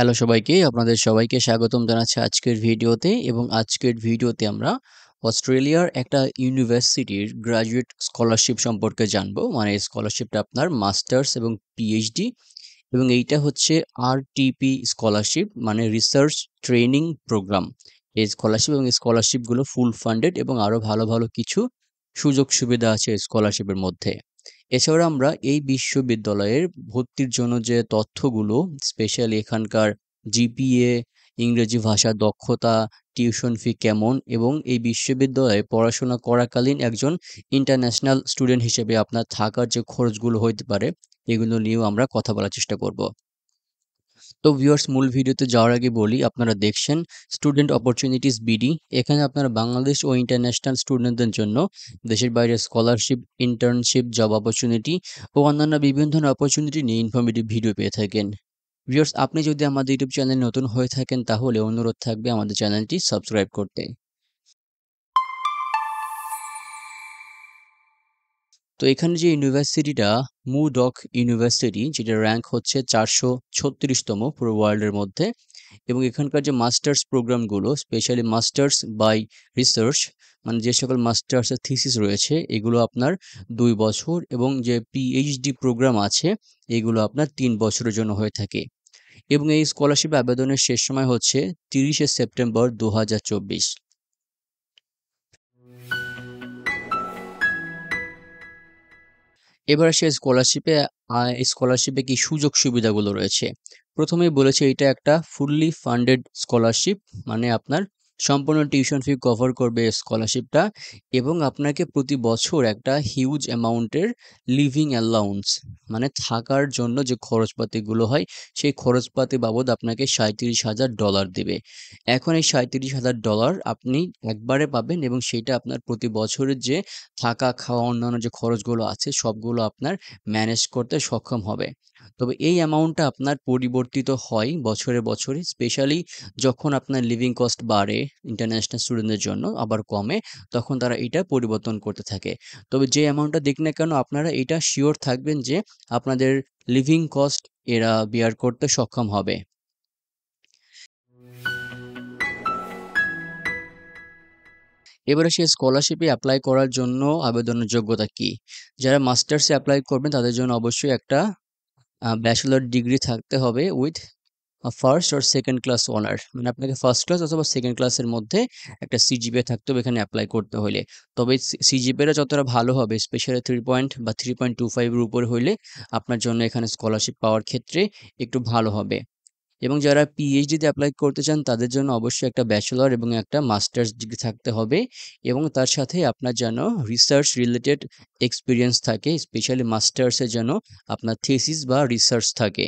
Hello সবাইকে, আপনাদের সবাইকে স্বাগতম জানাচ্ছি আজকের ভিডিওতে এবং আজকের ভিডিওতে আমরা অস্ট্রেলিয়ার একটা ইউনিভার্সিটির গ্র্যাজুয়েট স্কলারশিপ সম্পর্কে জানবো। মানে স্কলারশিপটা আপনার মাস্টার্স এবং পিএইচডি এবং এইটা হচ্ছে আরটিপি স্কলারশিপ মানে রিসার্চ ট্রেনিং প্রোগ্রাম। এই স্কলারশিপ এবং স্কলারশিপগুলো ফুল ফান্ডেড এবং আরও ভালো ভালো কিছু সুযোগ সুবিধা আছে স্কলারশিপের মধ্যে। এছাড়া আমরা এই বিশ্ববিদ্যালয়ের ভর্তির জন্য যে তথ্যগুলো স্পেশালি এখানকার জিপিএ, ইংরেজি ভাষার দক্ষতা, টিউশন ফি কেমন এবং এই বিশ্ববিদ্যালয়ে পড়াশোনা করাকালীন একজন ইন্টারন্যাশনাল স্টুডেন্ট হিসেবে আপনার থাকার যে খরচগুলো হতে পারে এগুলো নিয়েও আমরা কথা বলার চেষ্টা করব। তো ভিউয়ার্স, মূল ভিডিওতে যাওয়ার আগে বলি, আপনারা দেখছেন স্টুডেন্ট অপরচুনিটিস বিডি। এখানে আপনারা বাংলাদেশ ও ইন্টারন্যাশনাল স্টুডেন্টদের জন্য দেশের বাইরে স্কলারশিপ, ইন্টার্নশিপ, জব অপরচুনিটি ও অন্যান্য বিভিন্ন ধরনের অপরচুনিটি নিয়ে ইনফরমেটিভ ভিডিও পেয়ে থাকেন। ভিউয়ার্স, আপনি যদি আমাদের ইউটিউব চ্যানেল নতুন হয়ে থাকেন তাহলে অনুরোধ থাকবে আমাদের চ্যানেলটি সাবস্ক্রাইব করতে। তো এখানে যে ইউনিভার্সিটিটা মুডক ইউনিভার্সিটি, যেটা র্যাঙ্ক হচ্ছে 436তম পুরো ওয়ার্ল্ডের মধ্যে, এবং এখানকার যে মাস্টার্স প্রোগ্রামগুলো স্পেশালি মাস্টার্স বাই রিসার্চ মানে যে সকল মাস্টার্সের থিসিস রয়েছে এগুলো আপনার 2 বছর এবং যে পিএইচডি প্রোগ্রাম আছে এগুলো আপনার 3 বছরের জন্য হয়ে থাকে। এবং এই স্কলারশিপ আবেদনের শেষ সময় হচ্ছে 30শে সেপ্টেম্বর 2024। এবার আসি স্কলারশিপে কি সুযোগ সুবিধাগুলো রয়েছে। প্রথমেই বলেছে এটা একটা ফুললি ফান্ডেড স্কলারশিপ, মানে আপনার সম্পূর্ণ টিউশন ফি কভার করবে স্কলারশিপটা এবং আপনাকে প্রতি বছর একটা হিউজ অ্যামাউন্টের লিভিং অ্যালাউন্স মানে থাকার জন্য যে খরচপাতিগুলো হয় সেই খরচপাতি বাবদ আপনাকে $37,000 দেবে। এখন এই $37,000 আপনি একবারে পাবেন এবং সেটা আপনার প্রতি বছরের যে থাকা, খাওয়া, অন্যান্য যে খরচগুলো আছে সবগুলো আপনার ম্যানেজ করতে সক্ষম হবে। তবে এই অ্যামাউন্টটা আপনার পরিবর্তিত হয় বছরে বছরে, স্পেশালি যখন আপনার লিভিং কস্ট বাড়ে ইন্টারন্যাশনাল স্টুডেন্টদের জন্য আবার কমে, তখন তারা এটা পরিবর্তন করতে থাকে। তবে যে অ্যামাউন্টটা দিক না কেন আপনারা এটা শিওর থাকবেন যে আপনাদের লিভিং কস্ট এরা বিয়ার করতে সক্ষম হবে। এবারে সেই স্কলারশিপে অ্যাপ্লাই করার জন্য আবেদনের যোগ্যতা কী? যারা মাস্টার্সে অ্যাপ্লাই করবেন তাদের জন্য অবশ্যই একটা ব্যাচেলর ডিগ্রি থাকতে হবে with first or second class honour, মানে আপনাকে ফার্স্ট ক্লাস অথবা সেকেন্ড ক্লাসের মধ্যে একটা সিজিপিএ থাকতে হবে এখানে অ্যাপ্লাই করতে হলে। তবে সিজিপিএটা যতটা ভালো হবে স্পেশালি 3 পয়েন্ট বা 3.25 এর উপর হইলে আপনার জন্য এখানে স্কলারশিপ পাওয়ার ক্ষেত্রে একটু ভালো হবে। এবং যারা পিএইচডিতে অ্যাপ্লাই করতে চান তাদের জন্য অবশ্যই একটা ব্যাচেলর এবং একটা মাস্টার্স ডিগ্রি থাকতে হবে এবং তার সাথে আপনার যেন রিসার্চ রিলেটেড এক্সপিরিয়েন্স থাকে, স্পেশালি মাস্টার্সের যেন আপনার থিসিস বা রিসার্চ থাকে।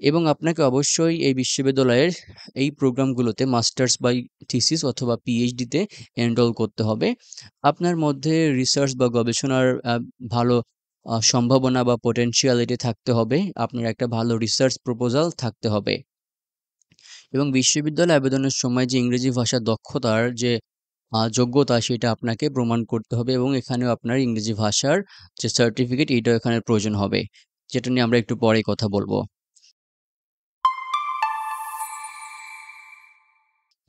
এবং আপনাকে অবশ্যই এই বিশ্ববিদ্যালয়ের এই প্রোগ্রামগুলোতে মাস্টার্স বাই থিসিস অথবা পিএইচডিতে এনরোল করতে হবে। আপনার মধ্যে রিসার্চ বা গবেষণার ভালো সম্ভাবনা বা পোটেনশিয়ালিটি থাকতে হবে। আপনার একটা ভালো রিসার্চ প্রপোজাল থাকতে হবে। এবং বিশ্ববিদ্যালয়ে আবেদনের সময় যে ইংরেজি ভাষার দক্ষতার যে যোগ্যতা সেটা আপনাকে প্রমাণ করতে হবে এবং এখানেও আপনার ইংরেজি ভাষার যে সার্টিফিকেট এটাও এখানে প্রয়োজন হবে, যেটা নিয়ে আমরা একটু পরেই কথা বলবো।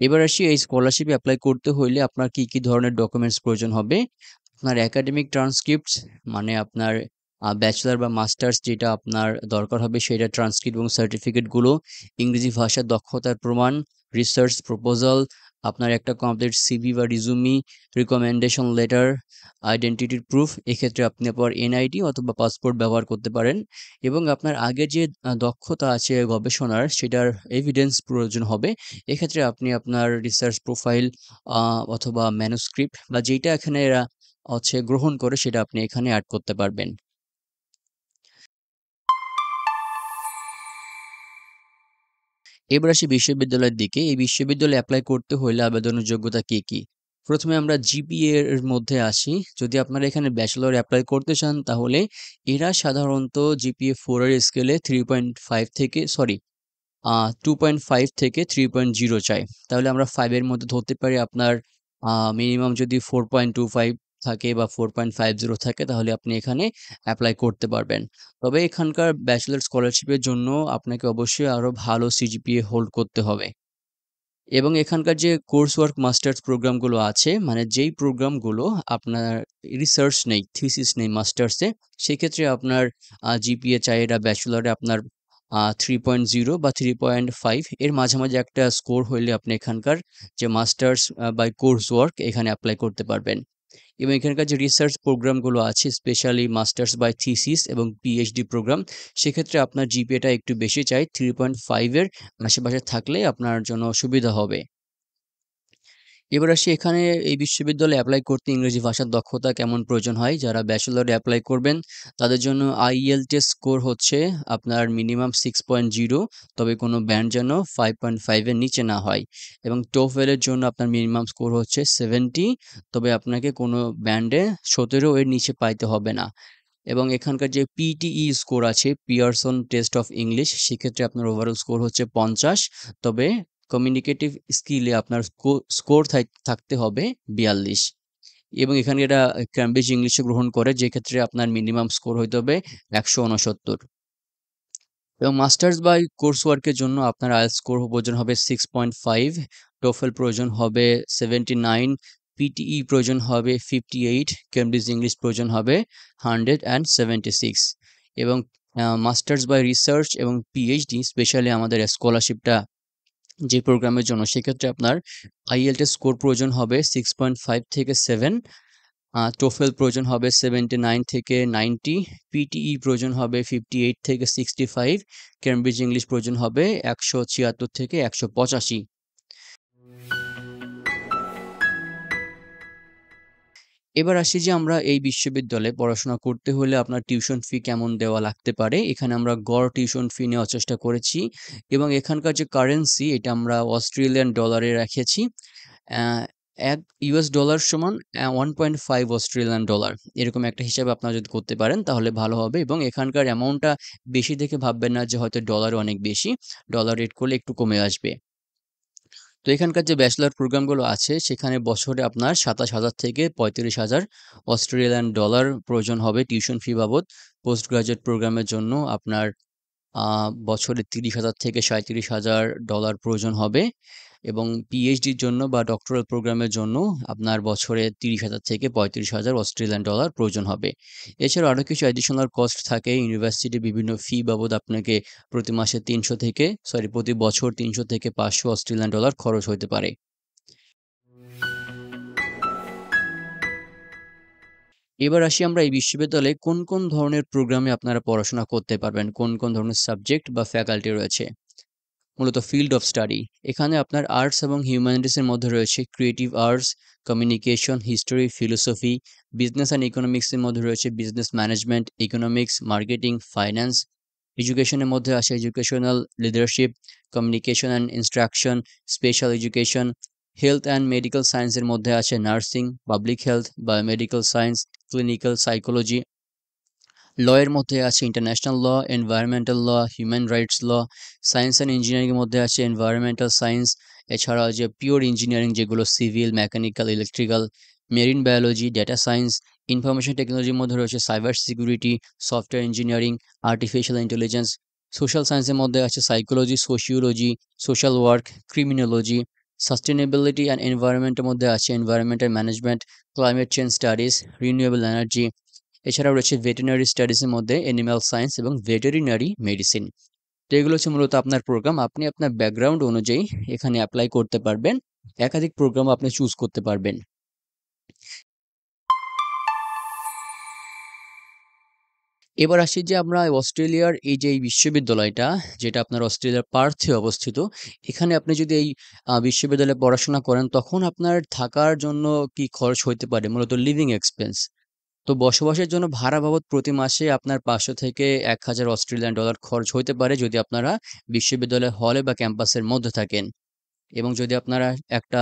এবার আসি এই স্কলারশিপে অ্যাপ্লাই করতে হইলে আপনার কি কি ধরনের ডকুমেন্টস প্রয়োজন হবে। আপনার একাডেমিক ট্রান্সক্রিপ্টস মানে আপনার ব্যাচেলর বা মাস্টার্স যেটা আপনার দরকার হবে সেটা ট্রান্সক্রিপ্ট এবং সার্টিফিকেটগুলো, ইংরেজি ভাষার দক্ষতার প্রমাণ, রিসার্চ প্রপোজাল, আপনার একটা কমপ্লিট সিভি বা রিজুমি, রিকমেন্ডেশন লেটার, আইডেন্টিটির প্রুফ। এক্ষেত্রে আপনি আপনার এনআইডি অথবা পাসপোর্ট ব্যবহার করতে পারেন এবং আপনার আগে যে দক্ষতা আছে গবেষণার সেটার এভিডেন্স প্রয়োজন হবে। এক্ষেত্রে আপনি আপনার রিসার্চ প্রোফাইল অথবা ম্যানুস্ক্রিপ্ট বা যেইটা এখানে এরা গ্রহণ করে সেটা আপনি এখানে এড করতে পারবেন। এবার আসি বিশ্ববিদ্যালয়ের দিকে। এই বিশ্ববিদ্যালয়ে এপ্লাই করতে হইলে আবেদনের যোগ্যতা কি, কি? প্রথমে আমরা জিপিএ এর মধ্যে আসি। যদি আপনারা এখানে ব্যাচেলর এপ্লাই করতে চান তাহলে এরা সাধারণত জিপিএ 4 এর স্কেলে 3.5 থেকে সরি 2.5 থেকে 3.0 চায়। তাহলে আমরা 5 এর মধ্যে ধরতে পারি আপনার মিনিমাম যদি 4.25 থাকে বা 4.50 থাকে তাহলে আপনি এখানে অ্যাপ্লাই করতে পারবেন। তবে এখানকার ব্যাচেলর স্কলারশিপের জন্য আপনাকে অবশ্যই আরো ভালো সিজিপিএ হোল্ড করতে হবে। এবং এখানকার যে কোর্স ওয়ার্ক মাস্টার্স প্রোগ্রামগুলো আছে, মানে যেই প্রোগ্রামগুলো আপনার রিসার্চ নেই, থিসিস নেই মাস্টার্সে, সেক্ষেত্রে আপনার জিপিএ চাই এটা ব্যাচেলরে আপনার 3.0 বা 3.5 এর মাঝামাঝি একটা স্কোর হইলে আপনি এখানকার যে মাস্টার্স বাই কোর্স ওয়ার্ক এখানে অ্যাপ্লাই করতে পারবেন। এবং এখানকার যে রিসার্চ প্রোগ্রামগুলো আছে স্পেশালি মাস্টার্স বাই থিসিস এবং পিএইচডি প্রোগ্রাম, সেক্ষেত্রে আপনার জিপিএটা একটু বেশি চাই, 3.5 এর আশেপাশে থাকলে আপনার জন্য সুবিধা হবে। এবার আসি এখানে এই বিশ্ববিদ্যালয়ে এপ্লাই করতে ইংরেজি ভাষার দক্ষতা কেমন প্রয়োজন হয়। যারা ব্যাচেলরে এপ্লাই করবেন তাদের জন্য আইএলটিএস স্কোর হচ্ছে আপনার মিনিমাম 6.0, তবে কোনো ব্যান্ড যেন 5.5 এর নিচে না হয়। এবং টোফেলের জন্য আপনার মিনিমাম স্কোর হচ্ছে 70, তবে আপনাকে কোনো ব্যান্ডে 17 এর নিচে পাইতে হবে না। এবং এখানকার যে পিটিই স্কোর আছে, পিয়ারসন টেস্ট অফ ইংলিশ, সেক্ষেত্রে আপনার ওভারঅল স্কোর হচ্ছে 50, তবে কমিউনিকেটিভ স্কিলে আপনার স্কোর থাকতে হবে 42। এবং এখানে এটা ক্যামব্রিজ ইংলিশে গ্রহণ করে, যে ক্ষেত্রে আপনার মিনিমাম স্কোর হইতে হবে 169। এবং মাস্টার্স বা কোর্স ওয়ার্কের জন্য আপনার আইএলটিএস স্কোর প্রয়োজন হবে 6.5, টোফেল প্রয়োজন হবে 79, পিটিই প্রয়োজন হবে 58, কেমব্রিজ ইংলিশ প্রয়োজন হবে 176। এবং মাস্টার্স বাই রিসার্চ এবং পিএইচডি স্পেশালি আমাদের স্কলারশিপটা যে প্রোগ্রামের জন্য, সেক্ষেত্রে আপনার আইএলটিএস স্কোর প্রয়োজন হবে 6.5 থেকে 7, টোফেল প্রয়োজন হবে 79 থেকে 90, পিটিই প্রয়োজন হবে 58 থেকে 65, কেমব্রিজ ইংলিশ প্রয়োজন হবে 176 থেকে 185। এবার আসি যে আমরা এই বিশ্ববিদ্যালয়ে পড়াশোনা করতে হলে আপনার টিউশন ফি কেমন দেওয়া লাগতে পারে। এখানে আমরা গড় টিউশন ফি নেওয়ার চেষ্টা করেছি এবং এখানকার যে কারেন্সি এটা আমরা অস্ট্রেলিয়ান ডলারে রেখেছি। আহ, এক ইউএস ডলার সমান 1.5 অস্ট্রেলিয়ান ডলার, এরকম একটা হিসাবে আপনারা যদি করতে পারেন তাহলে ভালো হবে। এবং এখানকার অ্যামাউন্টটা বেশি দেখে ভাববেন না যে হয়তো ডলার অনেক বেশি, ডলার রেট করলে একটু কমে আসবে। তো এখানকার যে ব্যাচেলর প্রোগ্রামগুলো আছে সেখানে বছরে আপনার 27,000 থেকে 35,000 অস্ট্রেলিয়ান ডলার প্রয়োজন হবে টিউশন ফি বাবদ। পোস্ট গ্রাজুয়েট প্রোগ্রামের জন্য আপনার বছরে 30,000 থেকে 37,000 ডলার প্রয়োজন হবে। এবং পিএইচডির জন্য বা ডক্টরাল প্রোগ্রামের জন্য আপনার বছরে 30,000 থেকে 35,000 অস্ট্রেলিয়ান ডলার প্রয়োজন হবে। এছাড়াও আরও কিছু অ্যাডিশনাল কস্ট থাকে, ইউনিভার্সিটি বিভিন্ন ফি বাবদ আপনাকে প্রতি বছর 300 থেকে 500 অস্ট্রেলিয়ান ডলার খরচ হতে পারে। এবার আসি আমরা এই বিশ্ববিদ্যালয়ে কোন কোন ধরনের প্রোগ্রামে আপনারা পড়াশোনা করতে পারবেন, কোন কোন ধরনের সাবজেক্ট বা ফ্যাকাল্টি রয়েছে। মূলত ফিল্ড অফ স্টাডি, এখানে আপনার আর্টস এবং হিউম্যানিটিসের মধ্যে রয়েছে creative arts, communication, history, philosophy. Business and ইকোনমিক্সের মধ্যে রয়েছে business management, economics, marketing, finance. এডুকেশনের মধ্যে আসে educational leadership, communication and instruction, special education. Health and medical সায়েন্সের মধ্যে আছে nursing, public health, biomedical science, clinical psychology. লয়ের মধ্যে আছে international law, environmental law, human rights law. Science and ইঞ্জিনিয়ারিংয়ের মধ্যে আছে এনভায়রনমেন্টাল সায়েন্স। এছাড়াও যে পিওর ইঞ্জিনিয়ারিং যেগুলো civil, mechanical, electrical, marine biology, data science. Information টেকনোলজির মধ্যে রয়েছে cyber security, software engineering, artificial intelligence. Social সায়েন্সের মধ্যে আছে psychology, sociology, social work, criminology. Sustainability and এনভায়রনমেন্টের মধ্যে আছে environmental management, climate change studies, renewable energy. এছাড়াও রয়েছে ভেটেরিনারি স্টাডিজের মধ্যে অ্যানিম্যাল সায়েন্স এবং ভেটেরিনারি মেডিসিন। তো এগুলো হচ্ছে মূলত আপনার প্রোগ্রাম, আপনি আপনার ব্যাকগ্রাউন্ড অনুযায়ী এখানে অ্যাপ্লাই করতে পারবেন, একাধিক প্রোগ্রাম আপনি চুজ করতে পারবেন। এবার আসি যে আমরা অস্ট্রেলিয়ার এই যে এই বিশ্ববিদ্যালয়টা, যেটা আপনার অস্ট্রেলিয়ার পার্থে অবস্থিত, এখানে আপনি যদি এই বিশ্ববিদ্যালয়ে পড়াশোনা করেন তখন আপনার থাকার জন্য কি খরচ হইতে পারে, মূলত লিভিং এক্সপেন্স। তো বসবাসের জন্য ভাড়া বাবদ প্রতি মাসে আপনার 500 থেকে 1,000 অস্ট্রেলিয়ান ডলার খরচ হতে পারে যদি আপনারা বিশ্ববিদ্যালয়ের হলে বা ক্যাম্পাসের মধ্যে থাকেন। এবং যদি আপনারা একটা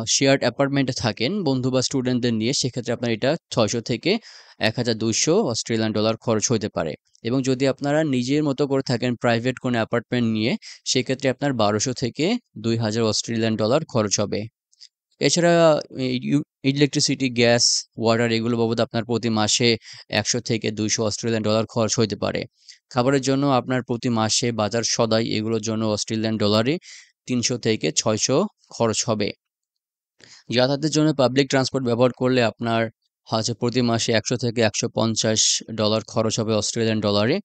শেয়ার্ড অ্যাপার্টমেন্টে থাকেন বন্ধু বা স্টুডেন্টদের নিয়ে, সেক্ষেত্রে আপনার এটা 600 থেকে 1,200 অস্ট্রেলিয়ান ডলার খরচ হতে পারে। এবং যদি আপনারা নিজের মতো করে থাকেন প্রাইভেট কোনো অ্যাপার্টমেন্ট নিয়ে, সেক্ষেত্রে আপনার 1200 থেকে 2,000 অস্ট্রেলিয়ান ডলার খরচ হবে। এছাড়া ইলেকট্রিসিটি, গ্যাস, ওয়াটার এগুলো বাবদ আপনার প্রতি মাসে ১০০ থেকে ২০০ অস্ট্রেলিয়ান ডলার খরচ হইতে পারে। খাবারের জন্য আপনার প্রতি মাসে বাজার সদাই এগুলোর জন্য অস্ট্রেলিয়ান ডলারে ৩০০ থেকে ৬০০ খরচ হবে। যাতায়াতের জন্য পাবলিক ট্রান্সপোর্ট ব্যবহার করলে আপনার হচ্ছে প্রতি মাসে ১০০ থেকে ১৫০ ডলার খরচ হবে অস্ট্রেলিয়ান ডলারে।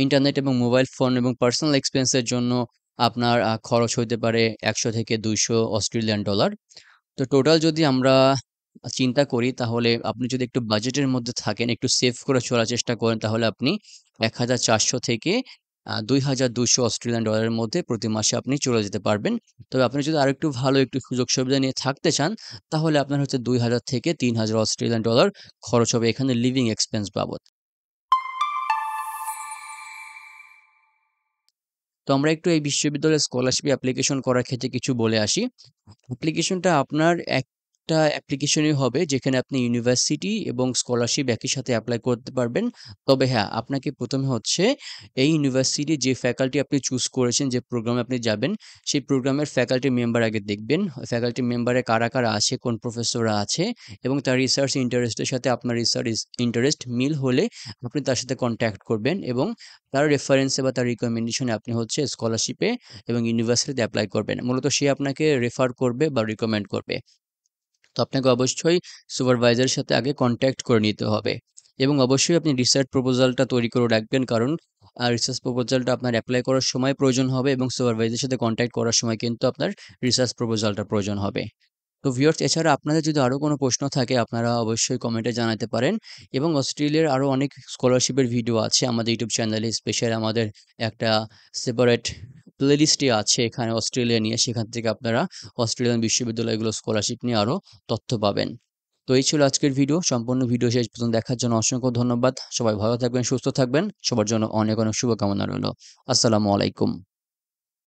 ইন্টারনেট এবং মোবাইল ফোন এবং পার্সোনাল এক্সপেন্সের জন্য আপনার খরচ হইতে পারে ১০০ থেকে ২০০ অস্ট্রেলিয়ান ডলার। তো টোটাল যদি আমরা চিন্তা করি তাহলে আপনি যদি একটু বাজেটের মধ্যে থাকেন, একটু সেভ করে চলার চেষ্টা করেন তাহলে আপনি ১,৪০০ থেকে ২,২০০ অস্ট্রেলিয়ান ডলারের মধ্যে প্রতি মাসে আপনি চলে যেতে পারবেন। তবে আপনি যদি আরেকটু ভালো একটু সুযোগ সুবিধা নিয়ে থাকতে চান তাহলে আপনার হচ্ছে ২,০০০ থেকে ৩,০০০ অস্ট্রেলিয়ান ডলার খরচ হবে এখানে লিভিং এক্সপেন্স বাবদ। তো আমরা একটু এই বিশ্ববিদ্যালয়ের স্কলারশিপ অ্যাপ্লিকেশন করার ক্ষেত্রে কিছু বলে আসি। অ্যাপ্লিকেশনটা আপনার একটা অ্যাপ্লিকেশনই হবে যেখানে আপনি ইউনিভার্সিটি এবং স্কলারশিপ একই সাথে এপ্লাই করতে পারবেন। তবে হ্যাঁ, আপনাকে ১ম এ হচ্ছে এই ইউনিভার্সিটির যে ফ্যাকাল্টি আপনি চুজ করেছেন, যে প্রোগ্রামে আপনি যাবেন, সেই প্রোগ্রামের ফ্যাকাল্টি মেম্বার আগে দেখবেন। ফ্যাকাল্টি মেম্বারে কারা, কারা আছে, কোন প্রফেসররা আছে এবং তার রিসার্চ ইন্টারেস্টের সাথে আপনার রিসার্চ ইন্টারেস্ট মিল হলে আপনি তার সাথে কনট্যাক্ট করবেন এবং তার রেফারেন্সে বা তার রিকমেন্ডেশনে আপনি হচ্ছে স্কলারশিপে এবং ইউনিভার্সিটিতে এপ্লাই করবেন। মূলত সে আপনাকে রেফার করবে বা রিকমেন্ড করবে। তো আপনাকে অবশ্যই সুপারভাইজারের সাথে আগে কনট্যাক্ট করে নিতে হবে এবং অবশ্যই আপনি রিসার্চ প্রপোজালটা তৈরি করে রাখবেন, কারণ রিসার্চ প্রপোজালটা আপনার এপ্লাই করার সময় প্রয়োজন হবে এবং সুপারভাইজারের সাথে কনট্যাক্ট করার সময় কিন্তু আপনার রিসার্চ প্রপোজালটা প্রয়োজন হবে। তো ভিউয়ার্স, এছাড়া আপনাদের যদি আরো কোনো প্রশ্ন থাকে আপনারা অবশ্যই কমেন্টে জানাতে পারেন এবং অস্ট্রেলিয়ার আরো অনেক স্কলারশিপের ভিডিও আছে আমাদের ইউটিউব চ্যানেলে। স্পেশাল আমাদের একটা সেপারেট প্লেলিস্টই আছে এখানে অস্ট্রেলিয়া নিয়ে, সেখান থেকে আপনারা অস্ট্রেলিয়ান বিশ্ববিদ্যালয়গুলোর স্কলারশিপ নিয়ে আরো তথ্য পাবেন। তো এই ছিল আজকের ভিডিও। সম্পূর্ণ ভিডিও শেষ পর্যন্ত দেখার জন্য অসংখ্য ধন্যবাদ। সবাই ভালো থাকবেন, সুস্থ থাকবেন। সবার জন্য অনেক, অনেক শুভকামনা রইল। আসসালামু আলাইকুম।